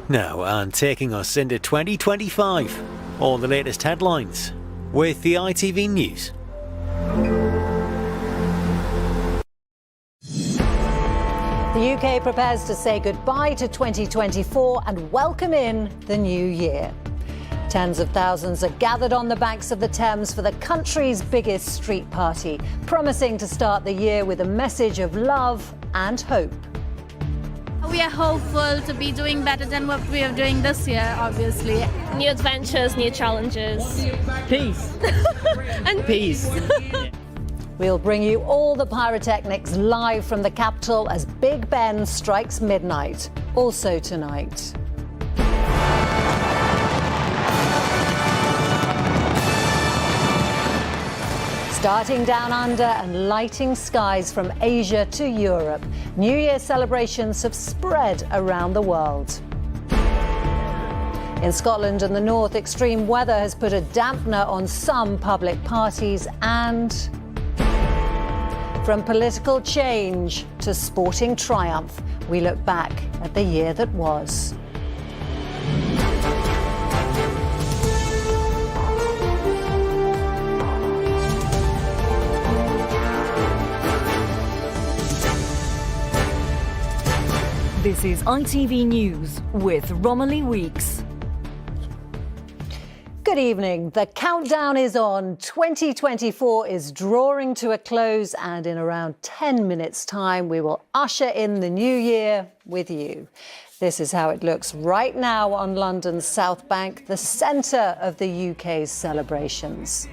Now, and taking us into 2025, all the latest headlines with the ITV News. The UK prepares to say goodbye to 2024 and welcome in the new year. Tens of thousands are gathered on the banks of the Thames for the country's biggest street party, promising to start the year with a message of love and hope. We are hopeful to be doing better than what we are doing this year, obviously. New adventures, new challenges. Peace. And Peace. We'll bring you all the pyrotechnics live from the capital as Big Ben strikes midnight, also tonight. Starting down under and lighting skies from Asia to Europe, New Year celebrations have spread around the world. In Scotland and the north, extreme weather has put a dampener on some public parties, and from political change to sporting triumph, we look back at the year that was. This is ITV News with Romilly Weeks. Good evening. The countdown is on. 2024 is drawing to a close, and in around 10 minutes' time, we will usher in the new year with you. This is how it looks right now on London's South Bank, the centre of the UK's celebrations.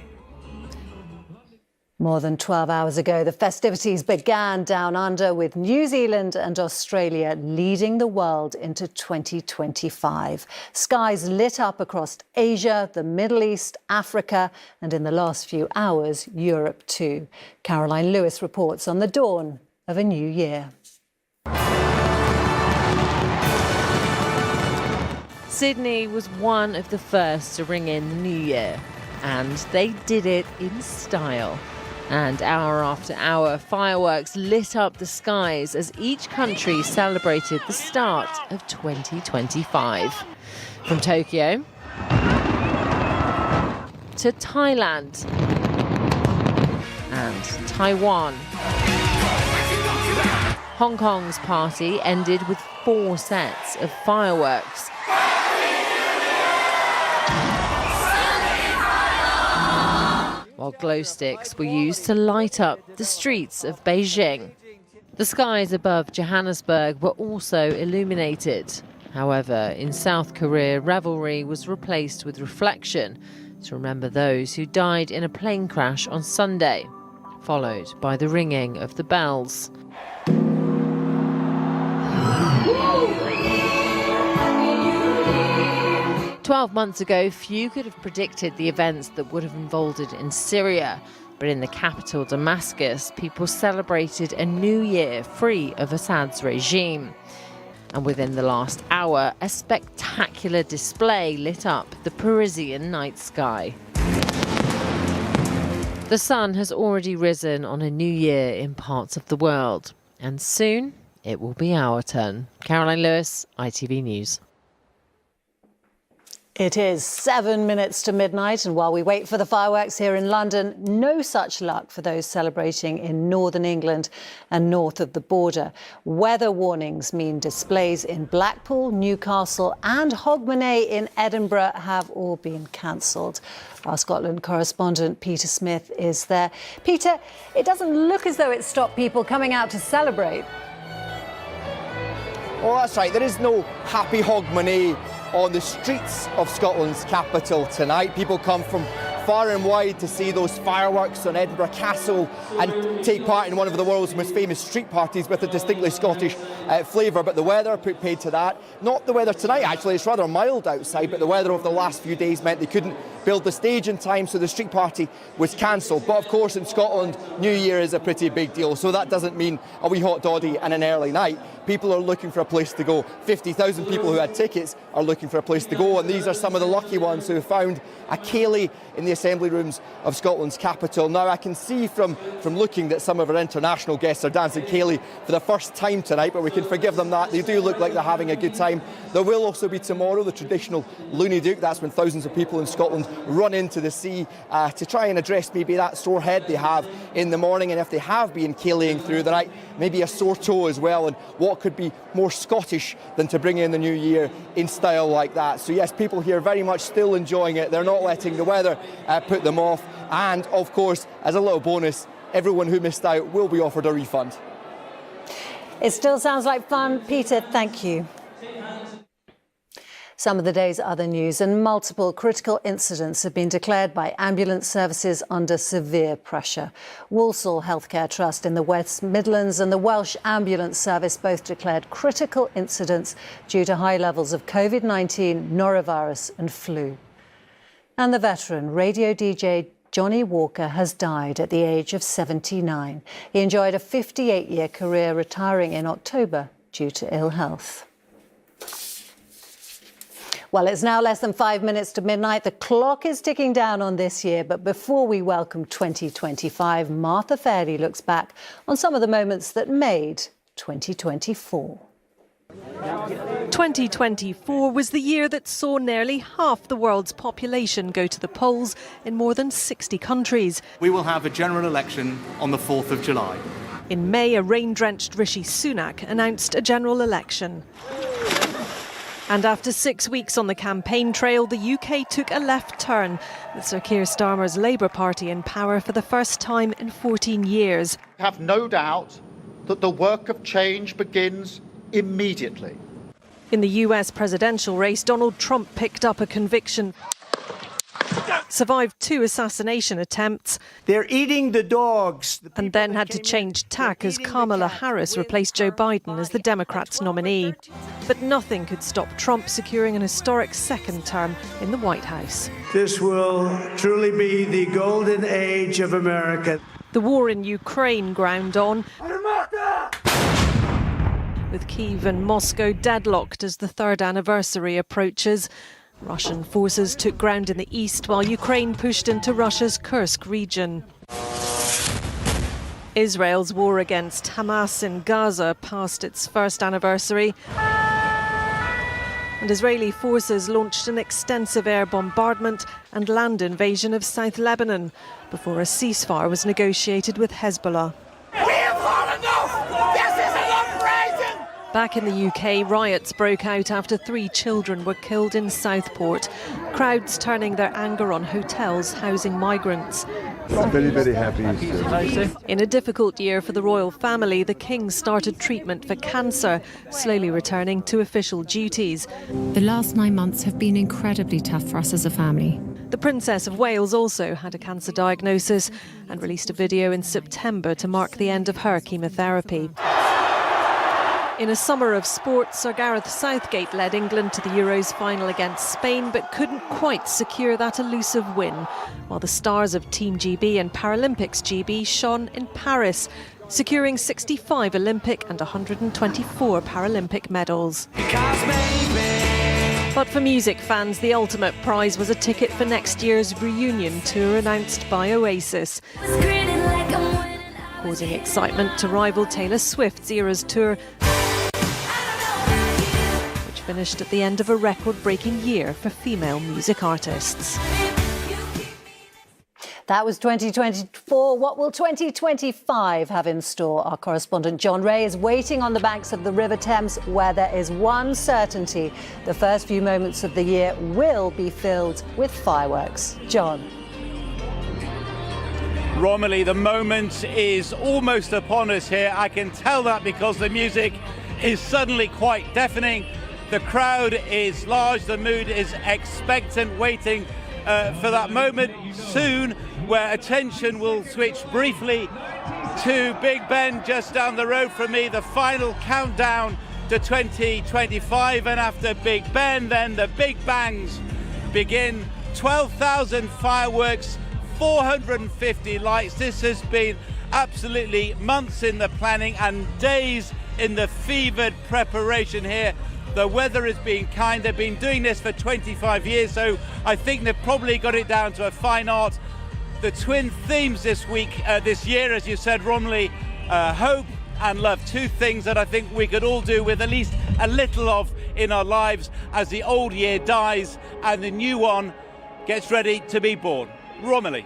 More than 12 hours ago, the festivities began down under, with New Zealand and Australia leading the world into 2025. Skies lit up across Asia, the Middle East, Africa, and in the last few hours, Europe too. Caroline Lewis reports on the dawn of a new year. Sydney was one of the first to ring in the new year, and they did it in style. And hour after hour, fireworks lit up the skies as each country celebrated the start of 2025. From Tokyo to Thailand and Taiwan. Hong Kong's party ended with 4 sets of fireworks. While glow sticks were used to light up the streets of Beijing. The skies above Johannesburg were also illuminated. However, in South Korea, revelry was replaced with reflection to remember those who died in a plane crash on Sunday, followed by the ringing of the bells. 12 months ago, few could have predicted the events that would have unfolded in Syria. But in the capital, Damascus, people celebrated a new year free of Assad's regime. And within the last hour, a spectacular display lit up the Parisian night sky. The sun has already risen on a new year in parts of the world. And soon, it will be our turn. Caroline Lewis, ITV News. It is 7 minutes to midnight, and while we wait for the fireworks here in London, no such luck for those celebrating in northern England and north of the border. Weather warnings mean displays in Blackpool, Newcastle and Hogmanay in Edinburgh have all been cancelled. Our Scotland correspondent Peter Smith is there. Peter, it doesn't look as though it stopped people coming out to celebrate. Well, that's right. There is no happy Hogmanay on the streets of Scotland's capital tonight. People come from far and wide to see those fireworks on Edinburgh Castle and take part in one of the world's most famous street parties with a distinctly Scottish flavour. But the weather put paid to that. Not the weather tonight, actually. It's rather mild outside, but the weather over the last few days meant they couldn't build the stage in time, so the street party was cancelled. But of course, in Scotland, New Year is a pretty big deal, so that doesn't mean a wee hot doddy and an early night. people are looking for a place to go. 50,000 people who had tickets are looking for a place to go, and these are some of the lucky ones who have found a ceilidh in the assembly rooms of Scotland's capital. Now, I can see from looking that some of our international guests are dancing ceilidh for the first time tonight, but we can forgive them that. They do look like they're having a good time. There will also be tomorrow the traditional Looney Duke. That's when thousands of people in Scotland run into the sea to try and address maybe that sore head they have in the morning, and if they have been ceilidhing through the night, maybe a sore toe as well. And what could be more Scottish than to bring in the new year in style like that? So yes, people here very much still enjoying it. They're not letting the weather put them off. And of course, as a little bonus, everyone who missed out will be offered a refund. It still sounds like fun. Peter, thank you. Some of the day's other news, and multiple critical incidents have been declared by ambulance services under severe pressure. Walsall Healthcare Trust in the West Midlands and the Welsh Ambulance Service both declared critical incidents due to high levels of COVID-19, norovirus and flu. And the veteran radio DJ Johnny Walker has died at the age of 79. He enjoyed a 58-year career, retiring in October due to ill health. Well, it's now less than 5 minutes to midnight. The clock is ticking down on this year, but before we welcome 2025, Martha Fairley looks back on some of the moments that made 2024. 2024 was the year that saw nearly half the world's population go to the polls in more than 60 countries. We will have a general election on the 4th of July. In May, a rain-drenched Rishi Sunak announced a general election. And after 6 weeks on the campaign trail, the UK took a left turn, with Sir Keir Starmer's Labour Party in power for the first time in 14 years. I have no doubt that the work of change begins immediately. In the US presidential race, Donald Trump picked up a conviction, survived 2 assassination attempts. They're eating the dogs. And then had to change tack as Kamala Harris replaced Joe Biden as the Democrats' nominee. But nothing could stop Trump securing an historic second term in the White House. This will truly be the golden age of America. The war in Ukraine ground on, with Kyiv and Moscow deadlocked as the 3rd anniversary approaches. Russian forces took ground in the east while Ukraine pushed into Russia's Kursk region. Israel's war against Hamas in Gaza passed its 1st anniversary. And Israeli forces launched an extensive air bombardment and land invasion of South Lebanon before a ceasefire was negotiated with Hezbollah. We have had enough! This is an uprising! Back in the UK, riots broke out after 3 children were killed in Southport. Crowds turning their anger on hotels housing migrants. Very, very happy. In a difficult year for the royal family, the King started treatment for cancer, slowly returning to official duties. The last 9 months have been incredibly tough for us as a family. The Princess of Wales also had a cancer diagnosis and released a video in September to mark the end of her chemotherapy. In a summer of sport, Sir Gareth Southgate led England to the Euros final against Spain, but couldn't quite secure that elusive win, while the stars of Team GB and Paralympics GB shone in Paris, securing 65 Olympic and 124 Paralympic medals. But for music fans, the ultimate prize was a ticket for next year's reunion tour announced by Oasis, causing excitement to rival Taylor Swift's Eras tour, finished at the end of a record-breaking year for female music artists. That was 2024. What will 2025 have in store? Our correspondent John Ray is waiting on the banks of the River Thames, where there is one certainty: the first few moments of the year will be filled with fireworks. John. Romilly, the moment is almost upon us here. I can tell that because the music is suddenly quite deafening. The crowd is large, the mood is expectant, waiting for that moment soon, where attention will switch briefly to Big Ben just down the road from me, the final countdown to 2025. And after Big Ben, then the big bangs begin. 12,000 fireworks, 450 lights. This has been absolutely months in the planning and days in the fevered preparation here. The weather has been kind. They've been doing this for 25 years, so I think they've probably got it down to a fine art. The twin themes this year, as you said, Romilly, hope and love. Two things that I think we could all do with at least a little of in our lives as the old year dies and the new one gets ready to be born. Romilly.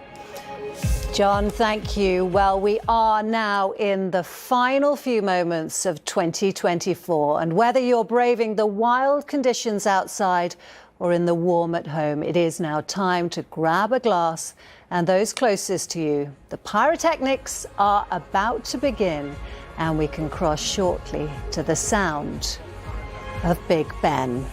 John, thank you. Well, we are now in the final few moments of 2024, and whether you're braving the wild conditions outside or in the warm at home, it is now time to grab a glass, and those closest to you. The pyrotechnics are about to begin, and we can cross shortly to the sound of Big Ben.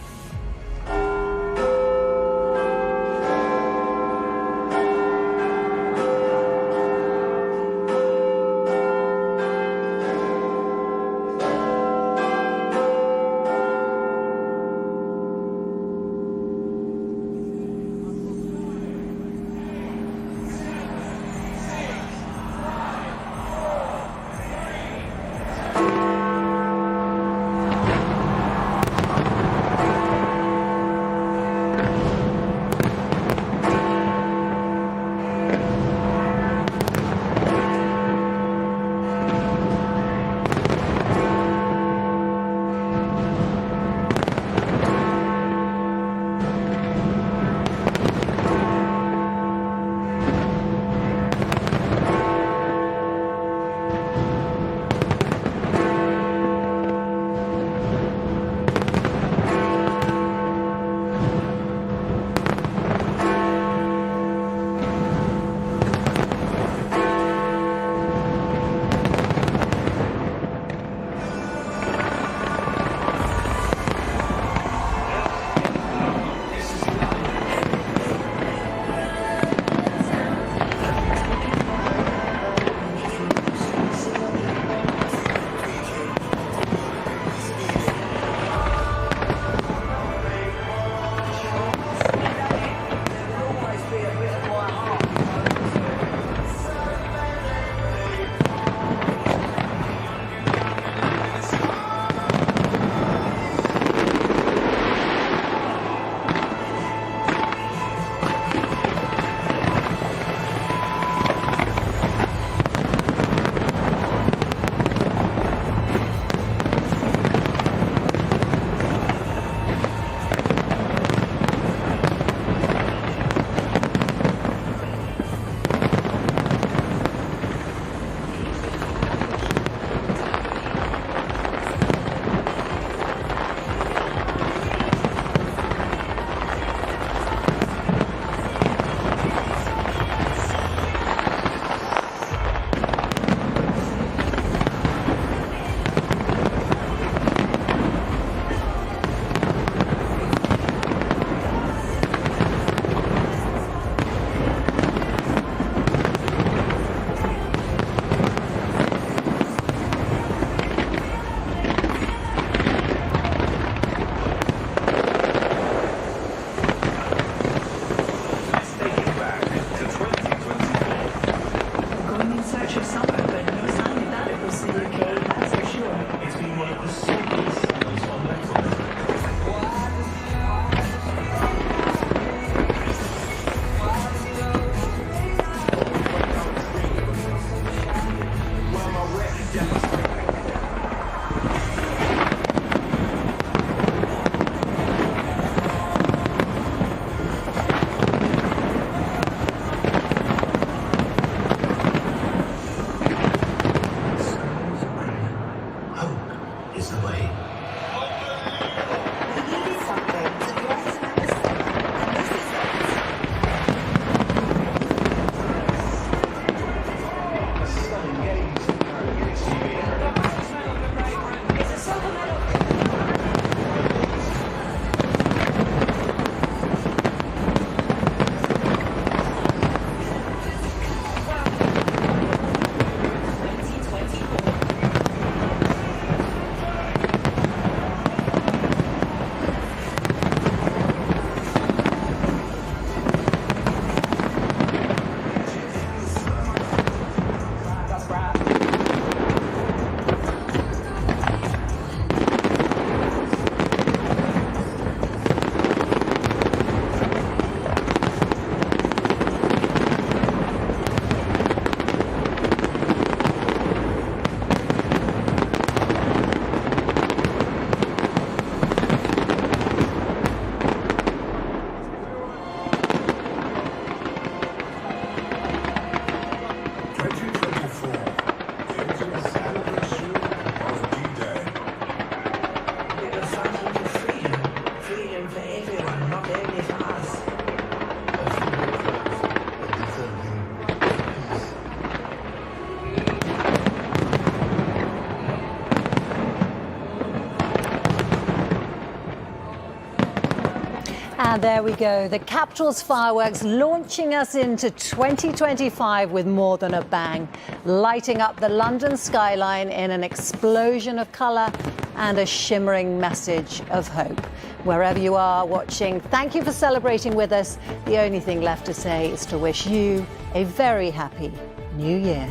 And there we go, the capital's fireworks launching us into 2025 with more than a bang, lighting up the London skyline in an explosion of colour and a shimmering message of hope. Wherever you are watching, thank you for celebrating with us. The only thing left to say is to wish you a very happy New Year.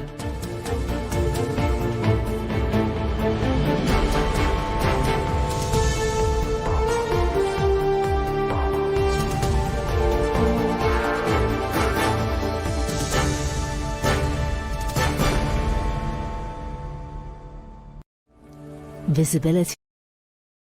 Visibility.